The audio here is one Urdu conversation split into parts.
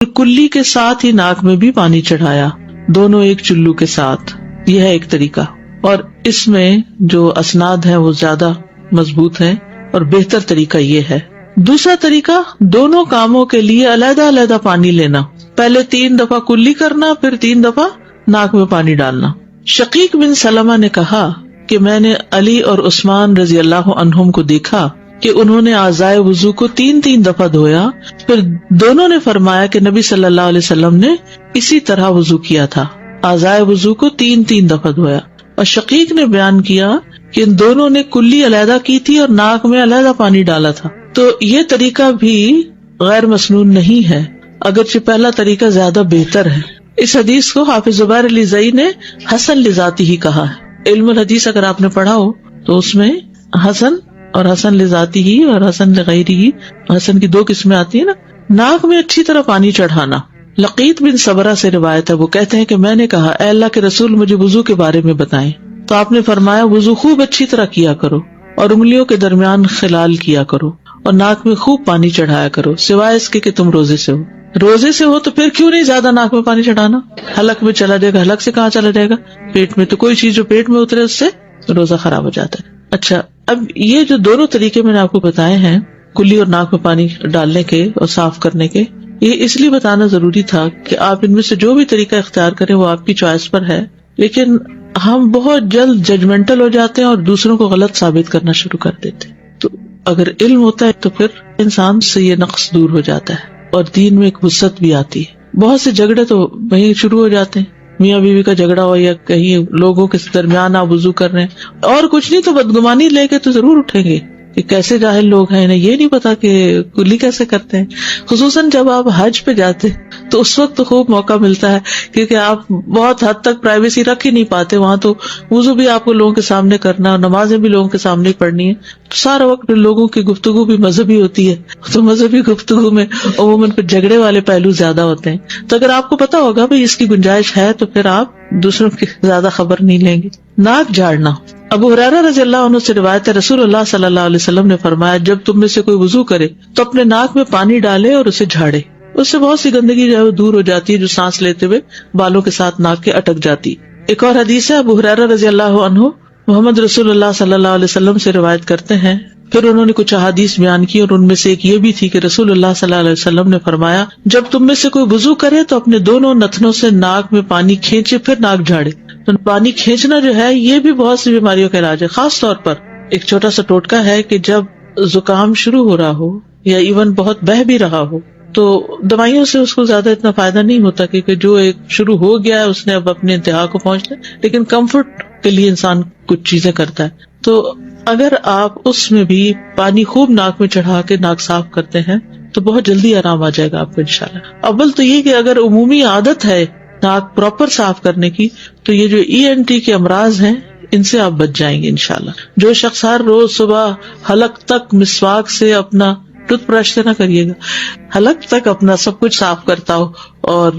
کلی کے ساتھ ہی ناک میں بھی پانی چڑھایا، دونوں ایک چلو کے ساتھ. یہ ہے ایک طریقہ، اور اس میں جو اسناد ہیں وہ زیادہ مضبوط ہیں اور بہتر طریقہ یہ ہے. دوسرا طریقہ، دونوں کاموں کے لیے علیحدہ علیحدہ پانی لینا، پہلے 3 دفعہ کلی کرنا، پھر 3 دفعہ ناک میں پانی ڈالنا. شقیق بن سلمہ نے کہا کہ میں نے علی اور عثمان رضی اللہ عنہم کو دیکھا کہ انہوں نے اعضائے وضو کو 3 دفعہ دھویا، پھر دونوں نے فرمایا کہ نبی صلی اللہ علیہ وسلم نے اسی طرح وضو کیا تھا، اعضائے وضو کو 3 دفعہ دھویا. اور شقیق نے بیان کیا کہ ان دونوں نے کلی علیحدہ کی تھی اور ناک میں علیحدہ پانی ڈالا تھا. تو یہ طریقہ بھی غیر مسنون نہیں ہے، اگرچہ پہلا طریقہ زیادہ بہتر ہے. اس حدیث کو حافظ زبیر علی زئی نے حسن لذاتی ہی کہا ہے. علم الحدیث اگر آپ نے پڑھا ہو تو اس میں حسن اور حسن لذاتی ہی اور حسن لغیری ہی، حسن کی 2 قسمیں آتی ہیں نا. ناک میں اچھی طرح پانی چڑھانا. لقیط بن صبرہ سے روایت ہے، وہ کہتے ہیں کہ میں نے کہا اے اللہ کے رسول مجھے وضو کے بارے میں بتائیں، تو آپ نے فرمایا وضو خوب اچھی طرح کیا کرو اور انگلیوں کے درمیان خلال کیا کرو اور ناک میں خوب پانی چڑھایا کرو، سوائے اس کے کہ تم روزے سے ہو. روزے سے ہو تو پھر کیوں نہیں زیادہ ناک میں پانی چڑھانا، حلق میں چلا جائے گا. حلق سے کہاں چلا جائے گا؟ پیٹ میں. تو کوئی چیز جو پیٹ میں اترے اس سے روزہ خراب ہو جاتا ہے. اچھا، اب یہ جو دونوں طریقے میں نے آپ کو بتائے ہیں، کلی اور ناک میں پانی ڈالنے کے اور صاف کرنے کے، یہ اس لیے بتانا ضروری تھا کہ آپ ان میں سے جو بھی طریقہ اختیار کریں وہ آپ کی چوائس پر ہے. لیکن ہم بہت جلد ججمنٹل ہو جاتے ہیں اور دوسروں کو غلط ثابت کرنا شروع کر دیتے ہیں. تو اگر علم ہوتا ہے تو پھر انسان سے یہ نقص دور ہو جاتا ہے اور دین میں ایک وسعت بھی آتی ہے. بہت سے جھگڑے تو وہیں شروع ہو جاتے ہیں، میاں بیوی کا جھگڑا ہو یا کہیں لوگوں کے درمیان آپ وضو کر رہے ہیں اور کچھ نہیں تو بدگمانی لے کے تو ضرور اٹھیں گے کہ کیسے جاہل لوگ ہیں، انہیں یہ نہیں پتا کہ کلی کیسے کرتے ہیں. خصوصاً جب آپ حج پہ جاتے تو اس وقت تو خوب موقع ملتا ہے کیونکہ آپ بہت حد تک پرائیویسی رکھ ہی نہیں پاتے. وہاں تو وضو بھی آپ کو لوگوں کے سامنے کرنا اور نمازیں بھی لوگوں کے سامنے پڑھنی ہے. سارا وقت لوگوں کی گفتگو بھی مذہبی ہوتی ہے، تو مذہبی گفتگو میں عموماً پھر جھگڑے والے پہلو زیادہ ہوتے ہیں. تو اگر آپ کو پتا ہوگا بھائی اس کی گنجائش ہے تو پھر آپ دوسروں کی زیادہ خبر نہیں لیں گے. ناک جھاڑنا. ابو ہریرہ رضی اللہ عنہ سے روایت ہے، رسول اللہ صلی اللہ علیہ وسلم نے فرمایا جب تم میں سے کوئی وضو کرے تو اپنے ناک میں پانی ڈالے اور اسے جھاڑے، اس سے بہت سی گندگی جو ہے وہ دور ہو جاتی ہے جو سانس لیتے ہوئے بالوں کے ساتھ ناک کے اٹک جاتی. ایک اور حدیث ہے، ابو ہریرہ رضی اللہ عنہ محمد رسول اللہ صلی اللہ علیہ وسلم سے روایت کرتے ہیں، پھر انہوں نے کچھ احادیث بیان کی اور ان میں سے ایک یہ بھی تھی کہ رسول اللہ صلی اللہ علیہ وسلم نے فرمایا جب تم میں سے کوئی وضو کرے تو اپنے دونوں نتنوں سے ناک میں پانی کھینچے پھر ناک جھاڑے. تو پانی کھینچنا جو ہے یہ بھی بہت سی بیماریوں کا علاج ہے. خاص طور پر ایک چھوٹا سا ٹوٹکا ہے کہ جب زکام شروع ہو رہا ہو یا ایون بہت بہہ بھی رہا ہو تو دوائیوں سے اس کو زیادہ اتنا فائدہ نہیں ہوتا کیونکہ جو ایک شروع ہو گیا ہے اس نے اب اپنے انتہا کو پہنچنا، لیکن کمفرٹ کے لیے انسان کچھ چیزیں کرتا ہے. تو اگر آپ اس میں بھی پانی خوب ناک میں چڑھا کے ناک صاف کرتے ہیں تو بہت جلدی آرام آ جائے گا آپ کو انشاءاللہ. اول تو یہ کہ اگر عمومی عادت ہے ناک پراپر صاف کرنے کی تو یہ جو ENT کے امراض ہیں ان سے آپ بچ جائیں گے انشاءاللہ. جو شخص ہر روز صبح حلق تک مسواک سے اپنا ٹوتھ برش سے نہ کریے گا، حلق تک اپنا سب کچھ صاف کرتا ہو اور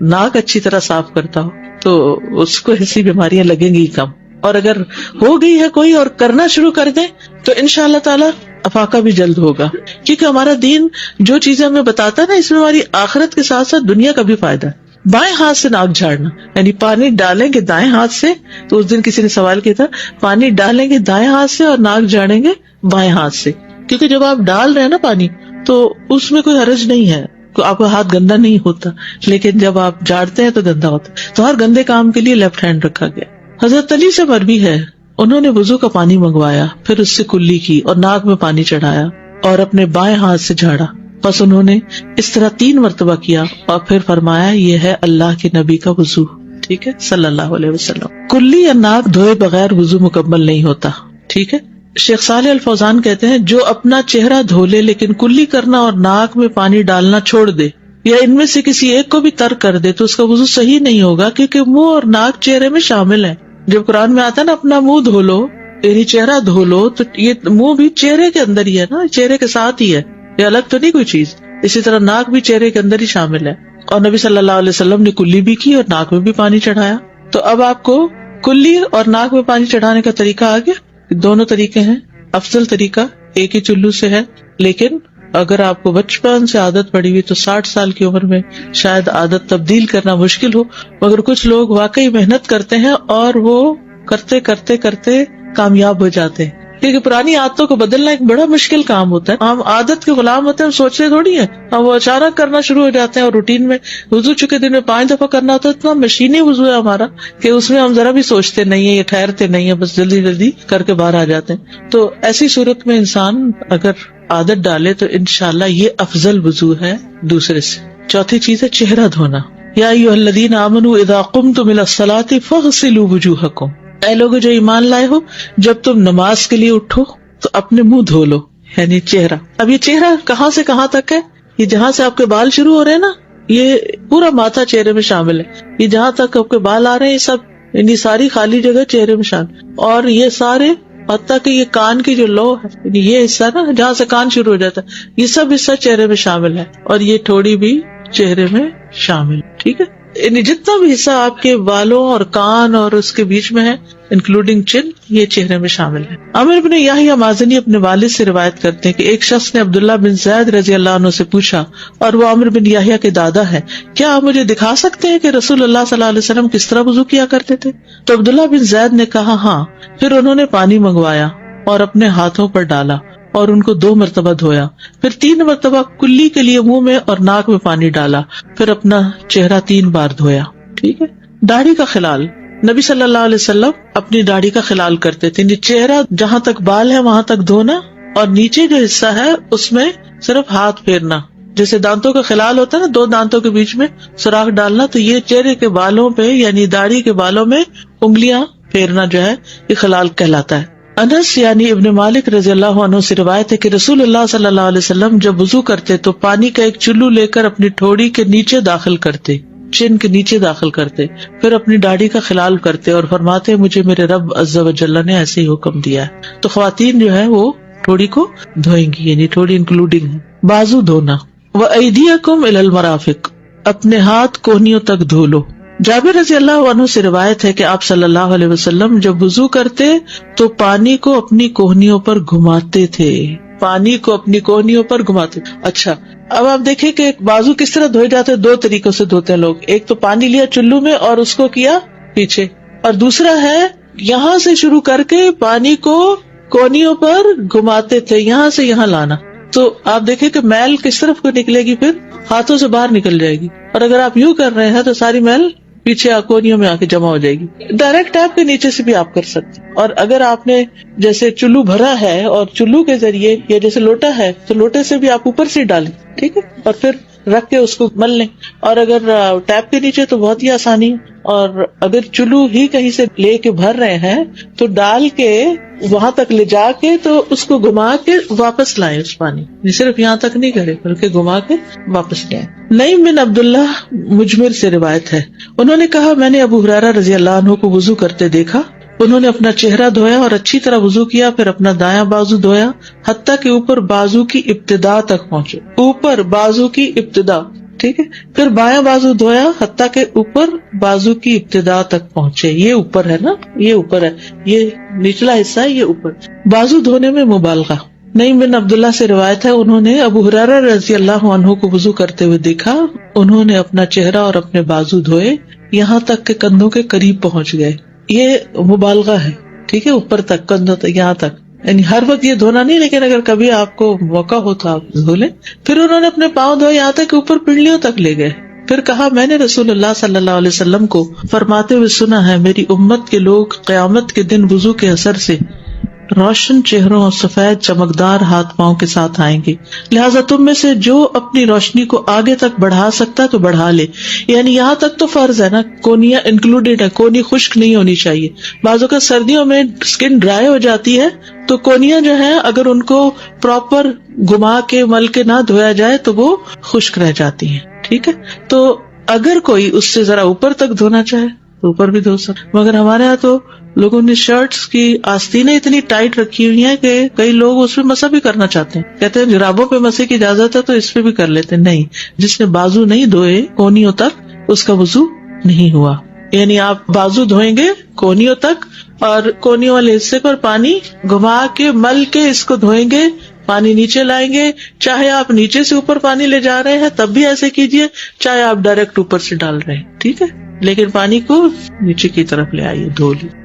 ناک اچھی طرح صاف کرتا ہو تو اس کو ایسی بیماریاں لگیں گی کم. اور اگر ہو گئی ہے کوئی اور کرنا شروع کر دیں تو انشاءاللہ تعالی افاقہ بھی جلد ہوگا، کیونکہ ہمارا دین جو چیزیں ہمیں بتاتا ہے نا اس میں ہماری آخرت کے ساتھ ساتھ دنیا کا بھی فائدہ ہے. بائیں ہاتھ سے ناک جھاڑنا، یعنی پانی ڈالیں گے دائیں ہاتھ سے. تو اس دن کسی نے سوال کیا تھا پانی ڈالیں گے دائیں ہاتھ سے اور ناک جھاڑیں گے بائیں ہاتھ سے، کیونکہ جب آپ ڈال رہے ہیں نا پانی تو اس میں کوئی حرج نہیں ہے، آپ کا ہاتھ گندا نہیں ہوتا، لیکن جب آپ جھاڑتے ہیں تو گندا ہوتا ہے. تو ہر گندے کام کے لیے لیفٹ ہینڈ رکھا گیا. حضرت علی سے مروی ہے انہوں نے وضو کا پانی منگوایا، پھر اس سے کلی کی اور ناک میں پانی چڑھایا اور اپنے بائیں ہاتھ سے جھاڑا. بس انہوں نے اس طرح 3 مرتبہ کیا اور پھر فرمایا یہ ہے اللہ کے نبی کا وضو. ٹھیک ہے صلی اللہ علیہ وسلم. کلی یا ناک دھوئے بغیر وضو مکمل نہیں ہوتا. ٹھیک ہے. شیخ صالح الفوزان کہتے ہیں جو اپنا چہرہ دھو لے لیکن کلی کرنا اور ناک میں پانی ڈالنا چھوڑ دے یا ان میں سے کسی ایک کو بھی ترک کر دے تو اس کا وضو صحیح نہیں ہوگا، کیونکہ منہ اور ناک چہرے میں شامل ہے. جب قرآن میں آتا ہے نا اپنا منہ دھو لو یعنی چہرہ دھو لو، تو یہ منہ بھی چہرے کے اندر ہی ہے نا، چہرے کے ساتھ ہی ہے، یہ الگ تو نہیں کوئی چیز. اسی طرح ناک بھی چہرے کے اندر ہی شامل ہے. اور نبی صلی اللہ علیہ وسلم نے کلی بھی کی اور ناک میں بھی پانی چڑھایا. تو اب آپ کو کلی اور ناک میں پانی چڑھانے کا طریقہ آ گیا. دونوں طریقے ہیں. افضل طریقہ ایک ہی چلو سے ہے، لیکن اگر آپ کو بچپن سے عادت پڑی ہوئی تو 60 سال کی عمر میں شاید عادت تبدیل کرنا مشکل ہو، مگر کچھ لوگ واقعی محنت کرتے ہیں اور وہ کرتے کرتے کرتے کامیاب ہو جاتے ہیں، کیونکہ پرانی عادتوں کو بدلنا ایک بڑا مشکل کام ہوتا ہے. ہم عادت کے غلام ہوتے ہیں، ہم سوچتے تھوڑی ہیں، ہم وہ اچانک کرنا شروع ہو جاتے ہیں. اور روٹین میں وضو چکے دن میں 5 دفعہ کرنا ہوتا ہے، اتنا مشینی وضو ہے ہمارا کہ اس میں ہم ذرا بھی سوچتے نہیں ہیں، یہ ٹھہرتے نہیں ہیں، بس جلدی جلدی کر کے باہر آ جاتے ہیں. تو ایسی صورت میں انسان اگر عادت ڈالے تو انشاءاللہ یہ افضل وضو ہے دوسرے سے. چوتھی چیز ہے چہرہ دھونا. یا ایھا الذین آمنوا اذا قمتم الی الصلاۃ فاغسلوا وجوہکم، اے لوگوں جو ایمان لائے ہو، جب تم نماز کے لیے اٹھو تو اپنے منہ دھو لو، یعنی چہرہ. اب یہ چہرہ کہاں سے کہاں تک ہے؟ یہ جہاں سے آپ کے بال شروع ہو رہے ہیں نا، یہ پورا ماتھا چہرے میں شامل ہے. یہ جہاں تک آپ کے بال آ رہے ہیں، یہ سب یعنی ساری خالی جگہ چہرے میں شامل. اور یہ سارے حتیٰ کہ یہ کان کی جو لو ہے، یعنی یہ حصہ نا جہاں سے کان شروع ہو جاتا ہے، یہ سب حصہ چہرے میں شامل ہے. اور یہ تھوڑی بھی چہرے میں شامل، ٹھیک ہے. یعنی جتنا بھی حصہ آپ کے بالوں اور کان اور اس کے بیچ میں ہے انکلوڈنگ چن، یہ چہرے میں شامل ہے. عامر بن یحییٰ مازنی اپنے والد سے روایت کرتے ہیں کہ ایک شخص نے عبداللہ بن زید رضی اللہ عنہ سے پوچھا، اور وہ عامر بن یحییٰ کے دادا ہے، کیا آپ مجھے دکھا سکتے ہیں کہ رسول اللہ صلی اللہ علیہ وسلم کس طرح وضو کیا کرتے تھے؟ تو عبداللہ بن زید نے کہا ہاں. پھر انہوں نے پانی منگوایا اور اپنے ہاتھوں پر ڈالا اور ان کو 2 مرتبہ دھویا، پھر 3 مرتبہ کلی کے لیے منہ میں اور ناک میں پانی ڈالا، پھر اپنا چہرہ 3 بار دھویا. ٹھیک ہے. داڑھی کا خلال، نبی صلی اللہ علیہ وسلم اپنی داڑھی کا خلال کرتے تھے. چہرہ جہاں تک بال ہے وہاں تک دھونا، اور نیچے جو حصہ ہے اس میں صرف ہاتھ پھیرنا. جیسے دانتوں کا خلال ہوتا ہے نا، 2 دانتوں کے بیچ میں سوراخ ڈالنا، تو یہ چہرے کے بالوں پہ یعنی داڑھی کے بالوں میں انگلیاں پھیرنا جو ہے یہ خلال کہلاتا ہے. انس یعنی ابن مالک رضی اللہ عنہ سے روایت ہے کہ رسول اللہ صلی اللہ علیہ وسلم جب وضو کرتے تو پانی کا ایک چلو لے کر اپنی ٹھوڑی کے نیچے داخل کرتے، چن کے نیچے داخل کرتے، پھر اپنی داڑھی کا خلال کرتے اور فرماتے مجھے میرے رب عز و جل نے ایسے ہی حکم دیا ہے. تو خواتین جو ہے وہ ٹھوڑی کو دھوئیں گی، یعنی ٹھوڑی انکلوڈنگ ہے. بازو دھونا. وَأَيْدِيَكُمْ إِلَى الْمَرَافِقِ، اپنے ہاتھ کوہنیوں تک دھو لو. جابر رضی اللہ عنہ سے روایت ہے کہ آپ صلی اللہ علیہ وسلم جب وضو کرتے تو پانی کو اپنی کوہنیوں پر گھماتے تھے، پانی کو اپنی کوہنیوں پر گھماتے. اچھا، اب آپ دیکھیں کہ بازو کس طرح دھوئے جاتے ہیں. 2 طریقوں سے دھوتے ہیں لوگ. ایک تو پانی لیا چلو میں اور اس کو کیا پیچھے، اور دوسرا ہے یہاں سے شروع کر کے پانی کو کوہنیوں پر گھماتے تھے، یہاں سے یہاں لانا. تو آپ دیکھیں کہ میل کس طرف کو نکلے گی، پھر ہاتھوں سے باہر نکل جائے گی. اور اگر آپ یوں کر رہے ہیں تو ساری میل پیچھے کوہنیوں میں آ کے جمع ہو جائے گی. ڈائریکٹ ٹیپ کے نیچے سے بھی آپ کر سکتے. اور اگر آپ نے جیسے چلو بھرا ہے اور چلو کے ذریعے یا جیسے لوٹا ہے تو لوٹے سے بھی آپ اوپر سے ڈالیں، ٹھیک ہے، اور پھر رکھ کے اس کو مل لیں. اور اگر ٹیپ کے نیچے تو بہت ہی آسانی ہے. اور اگر چلو ہی کہیں سے لے کے بھر رہے ہیں تو ڈال کے وہاں تک لے جا کے تو اس کو گھما کے واپس لائیں. اس پانی صرف یہاں تک نہیں کرے بلکہ گھما کے واپس لائیں. نعیم بن عبداللہ مجمر سے روایت ہے، انہوں نے کہا میں نے ابو ہریرہ رضی اللہ عنہ کو وضو کرتے دیکھا. انہوں نے اپنا چہرہ دھویا اور اچھی طرح وضو کیا، پھر اپنا دایاں بازو دھویا حتیٰ کہ اوپر بازو کی ابتدا تک پہنچے. اوپر بازو کی ابتدا، ٹھیک ہے. پھر بایاں بازو دھویا حتیٰ کہ اوپر بازو کی ابتدا تک پہنچے. یہ اوپر ہے نا، یہ اوپر ہے، یہ نچلا حصہ ہے، یہ اوپر. بازو دھونے میں مبالغہ. نعیم بن عبداللہ سے روایت ہے، انہوں نے ابو ہریرہ رضی اللہ عنہ کو وضو کرتے ہوئے دیکھا. انہوں نے اپنا چہرہ اور اپنے بازو دھوئے یہاں تک کہ کندھوں کے قریب پہنچ گئے. یہ مبالغہ ہے، ٹھیک ہے، اوپر تک، کندھوں تک، یہاں تک. یعنی ہر وقت یہ دھونا نہیں، لیکن اگر کبھی آپ کو موقع ہو تو آپ دھو لیں. پھر انہوں نے اپنے پاؤں دھوئے یہاں تک کہ اوپر پنڈلیوں تک لے گئے. پھر کہا میں نے رسول اللہ صلی اللہ علیہ وسلم کو فرماتے ہوئے سنا ہے میری امت کے لوگ قیامت کے دن وضو کے اثر سے روشن چہروں اور سفید چمکدار ہاتھ پاؤں کے ساتھ آئیں گے، لہٰذا تم میں سے جو اپنی روشنی کو آگے تک بڑھا سکتا تو بڑھا لے. یعنی یہاں تک تو فرض ہے نا، کونیاں انکلوڈیڈ ہے، کونی خشک نہیں ہونی چاہیے. بعضوں کا سردیوں میں اسکن ڈرائی ہو جاتی ہے تو کونیاں جو ہیں اگر ان کو پراپر گھما کے مل کے نہ دھویا جائے تو وہ خشک رہ جاتی ہیں، ٹھیک ہے. تو اگر کوئی اس سے ذرا اوپر تک دھونا چاہے تو اوپر بھی دھو سکتے. مگر ہمارے یہاں تو لوگوں نے شرٹس کی آستینیں اتنی ٹائٹ رکھی ہوئی ہیں کہ کئی لوگ اس پہ مسح بھی کرنا چاہتے ہیں، کہتے ہیں جرابوں پہ مسح کی اجازت ہے تو اس پہ بھی کر لیتے. نہیں، جس نے بازو نہیں دھوئے کونیوں تک اس کا وضو نہیں ہوا. یعنی آپ بازو دھوئیں گے کونیوں تک اور کونیوں والے حصے پر پانی گھما کے مل کے اس کو دھوئیں گے پانی نیچے لائیں گے، چاہے آپ نیچے سے اوپر پانی لے جا رہے ہیں تب بھی ایسے کیجئے، چاہے آپ ڈائریکٹ اوپر سے ڈال رہے ہیں، ٹھیک ہے، لیکن پانی کو نیچے کی طرف لے آئیے، دھو لیجیے۔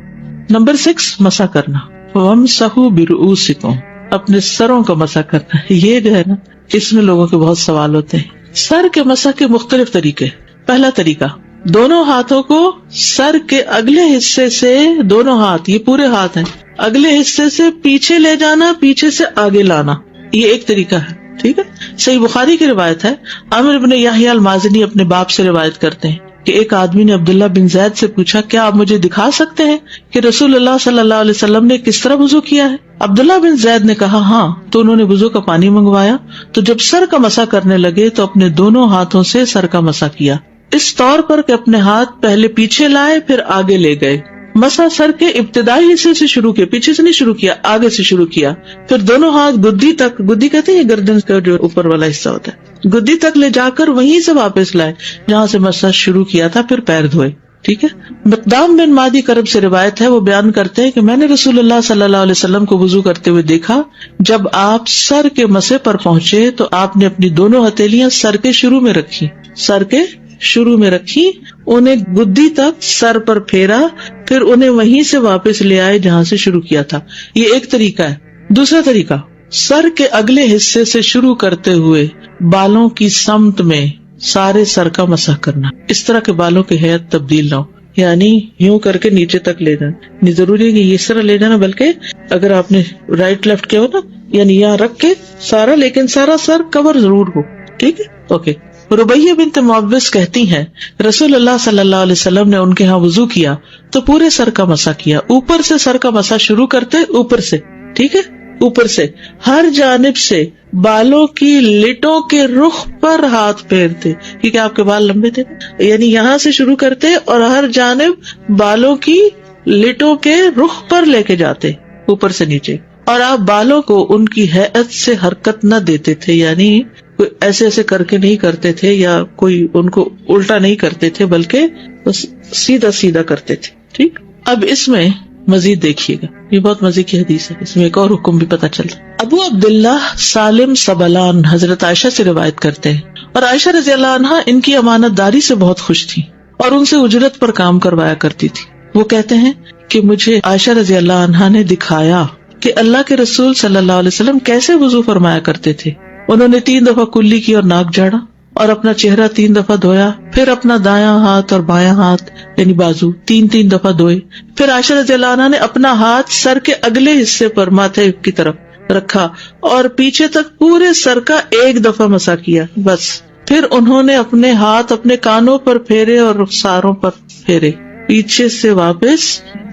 نمبر 6، مسح کرنا، وَامْسَحُوا بِرُؤُوسِكُمْ، اپنے سروں کا مسح کرنا۔ یہ جو ہے نا، اس میں لوگوں کے بہت سوال ہوتے ہیں۔ سر کے مسح کے مختلف طریقے۔ پہلا طریقہ، دونوں ہاتھوں کو سر کے اگلے حصے سے، دونوں ہاتھ، یہ پورے ہاتھ ہیں، اگلے حصے سے پیچھے لے جانا، پیچھے سے آگے لانا، یہ ایک طریقہ ہے، ٹھیک ہے۔ صحیح بخاری کی روایت ہے، عامر بن یحییٰ المازنی اپنے باپ سے روایت کرتے ہیں کہ ایک آدمی نے عبداللہ بن زید سے پوچھا، کیا آپ مجھے دکھا سکتے ہیں کہ رسول اللہ صلی اللہ علیہ وسلم نے کس طرح وضو کیا ہے؟ عبداللہ بن زید نے کہا ہاں، تو انہوں نے وضو کا پانی منگوایا، تو جب سر کا مسح کرنے لگے تو اپنے دونوں ہاتھوں سے سر کا مسح کیا، اس طور پر کہ اپنے ہاتھ پہلے پیچھے لائے پھر آگے لے گئے۔ مسح سر کے ابتدائی حصے سے شروع کیا، پیچھے سے نہیں شروع کیا، آگے سے شروع کیا، پھر دونوں ہاتھ گدی تک، گدی کہتے ہیں گردن کا جو اوپر والا حصہ ہوتا ہے، گدی تک لے جا کر وہیں سے واپس لائے جہاں سے مسح شروع کیا تھا، پھر پیر دھوئے، ٹھیک ہے۔ مقدام بن مادی کرب سے روایت ہے، وہ بیان کرتے ہیں کہ میں نے رسول اللہ صلی اللہ علیہ وسلم کو وضو کرتے ہوئے دیکھا، جب آپ سر کے مسح پر پہنچے تو آپ نے اپنی دونوں ہتھیلیاں سر کے شروع میں رکھی، سر کے شروع میں رکھی، انہیں گدی تک سر پر پھیرا، پھر انہیں وہیں سے واپس لے آئے جہاں سے شروع کیا تھا۔ یہ ایک طریقہ ہے۔ دوسرا طریقہ، سر کے اگلے حصے سے شروع کرتے ہوئے بالوں کی سمت میں سارے سر کا مسح کرنا، اس طرح کے بالوں کی ہیئت تبدیل نہ ہو، یعنی یوں کر کے نیچے تک لے جانا، نہیں ضروری ہے کہ اس طرح لے جانا، بلکہ اگر آپ نے رائٹ لیفٹ کیا ہو نا، یعنی یہاں رکھ کے سارا، لیکن سارا سر کور ضرور ہو، ٹھیک ہے، اوکے۔ ربیہ بنت معوذ کہتی ہیں، رسول اللہ صلی اللہ علیہ وسلم نے ان کے ہاں وضو کیا تو پورے سر کا مسح کیا، اوپر سے سر کا مسح شروع کرتے، اوپر سے، ٹھیک ہے، اوپر سے ہر جانب سے بالوں کی لٹوں کے رخ پر ہاتھ پھیرتے، کیونکہ آپ کے بال لمبے تھے، یعنی یہاں سے شروع کرتے اور ہر جانب بالوں کی لٹوں کے رخ پر لے کے جاتے، اوپر سے نیچے، اور آپ بالوں کو ان کی ہیئت سے حرکت نہ دیتے تھے، یعنی کوئی ایسے ایسے کر کے نہیں کرتے تھے یا کوئی ان کو الٹا نہیں کرتے تھے، بلکہ بس سیدھا سیدھا کرتے تھے، ٹھیک۔ اب اس میں مزید دیکھیے گا، یہ بہت مزے کی حدیث ہے، اس میں ایک اور حکم بھی پتہ چلتا۔ ابو عبداللہ سالم سبلان حضرت عائشہ سے روایت کرتے ہیں، اور عائشہ رضی اللہ عنہا ان کی امانت داری سے بہت خوش تھی اور ان سے اجرت پر کام کروایا کرتی تھی۔ وہ کہتے ہیں کہ مجھے عائشہ رضی اللہ عنہا نے دکھایا کہ اللہ کے رسول صلی اللہ علیہ وسلم کیسے وضو فرمایا کرتے تھے۔ انہوں نے 3 دفعہ کلی کی اور ناک جھاڑا اور اپنا چہرہ 3 دفعہ دھویا، پھر اپنا دایاں ہاتھ اور بایاں ہاتھ یعنی بازو 3 دفعہ دھوئے، پھر عائشہ رضی اللہ عنہا نے اپنا ہاتھ سر کے اگلے حصے پر ماتھے کی طرف رکھا اور پیچھے تک پورے سر کا 1 دفعہ مسح کیا، بس۔ پھر انہوں نے اپنے ہاتھ اپنے کانوں پر پھیرے اور رخساروں پر پھیرے، پیچھے سے واپس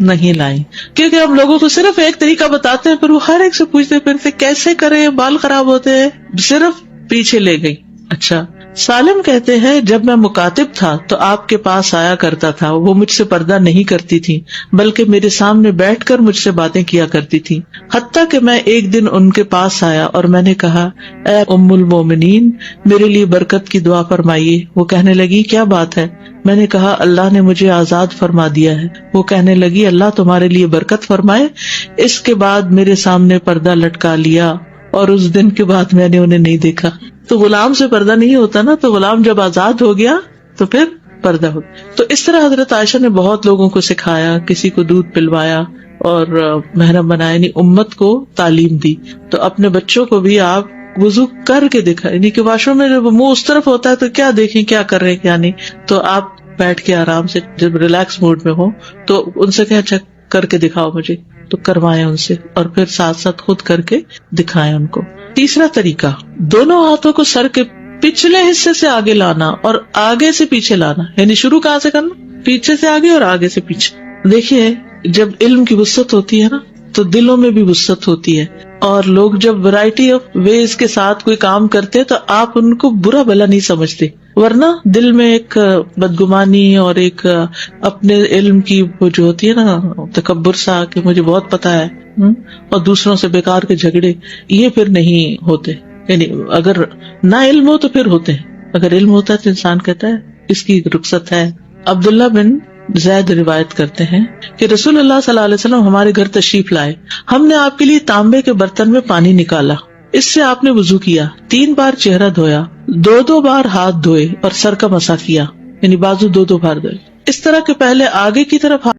نہیں لائیں، کیونکہ ہم لوگوں کو صرف ایک طریقہ بتاتے ہیں، پھر وہ ہر ایک سے پوچھتے پھرتے کیسے کرے، بال خراب ہوتے ہیں، صرف پیچھے لے گئی۔ اچھا، سالم کہتے ہیں جب میں مکاتب تھا تو آپ کے پاس آیا کرتا تھا، وہ مجھ سے پردہ نہیں کرتی تھی بلکہ میرے سامنے بیٹھ کر مجھ سے باتیں کیا کرتی تھی، حتیٰ کہ میں ایک دن ان کے پاس آیا اور میں نے کہا، اے ام المومنین، میرے لیے برکت کی دعا فرمائیے۔ وہ کہنے لگی، کیا بات ہے؟ میں نے کہا، اللہ نے مجھے آزاد فرما دیا ہے۔ وہ کہنے لگی، اللہ تمہارے لیے برکت فرمائے۔ اس کے بعد میرے سامنے پردہ لٹکا لیا اور اس دن کے بعد میں نے انہیں نہیں دیکھا۔ تو غلام سے پردہ نہیں ہوتا نا، تو غلام جب آزاد ہو گیا تو پھر پردہ ہو گیا۔ تو اس طرح حضرت عائشہ نے بہت لوگوں کو سکھایا، کسی کو دودھ پلوایا اور محرم بنایا، یعنی امت کو تعلیم دی۔ تو اپنے بچوں کو بھی آپ وضو کر کے دکھا، یعنی کہ واش روم میں جب منہ اس طرف ہوتا ہے تو کیا دیکھیں کیا کر رہے کیا نہیں، تو آپ بیٹھ کے آرام سے جب ریلیکس موڈ میں ہو تو ان سے کہ اچھا کر کے دکھاؤ مجھے، تو کروائیں ان سے، اور پھر ساتھ ساتھ خود کر کے دکھائیں ان کو۔ تیسرا طریقہ، دونوں ہاتھوں کو سر کے پچھلے حصے سے آگے لانا اور آگے سے پیچھے لانا، یعنی شروع کہاں سے کرنا؟ پیچھے سے آگے اور آگے سے پیچھے۔ دیکھیے، جب علم کی وسعت ہوتی ہے نا تو دلوں میں بھی وسعت ہوتی ہے، اور لوگ جب ورائٹی آف ویز کے ساتھ کوئی کام کرتے تو آپ ان کو برا بھلا نہیں سمجھتے، ورنہ دل میں ایک بدگمانی اور ایک اپنے علم کی وہ جو ہوتی ہے نا تکبر سا کہ مجھے بہت پتا ہے، اور دوسروں سے بیکار کے جھگڑے، یہ پھر نہیں ہوتے۔ یعنی اگر نہ علم ہو تو پھر ہوتے ہیں، اگر علم ہوتا ہے تو انسان کہتا ہے اس کی رخصت ہے۔ عبداللہ بن زید روایت کرتے ہیں کہ رسول اللہ صلی اللہ علیہ وسلم ہمارے گھر تشریف لائے، ہم نے آپ کے لیے تانبے کے برتن میں پانی نکالا اس سے آپ نے وضو کیا، 3 بار چہرہ دھویا، 2 بار ہاتھ دھوئے اور سر کا مسح کیا، یعنی بازو 2 بار دھوئے۔ اس طرح کہ پہلے آگے کی طرف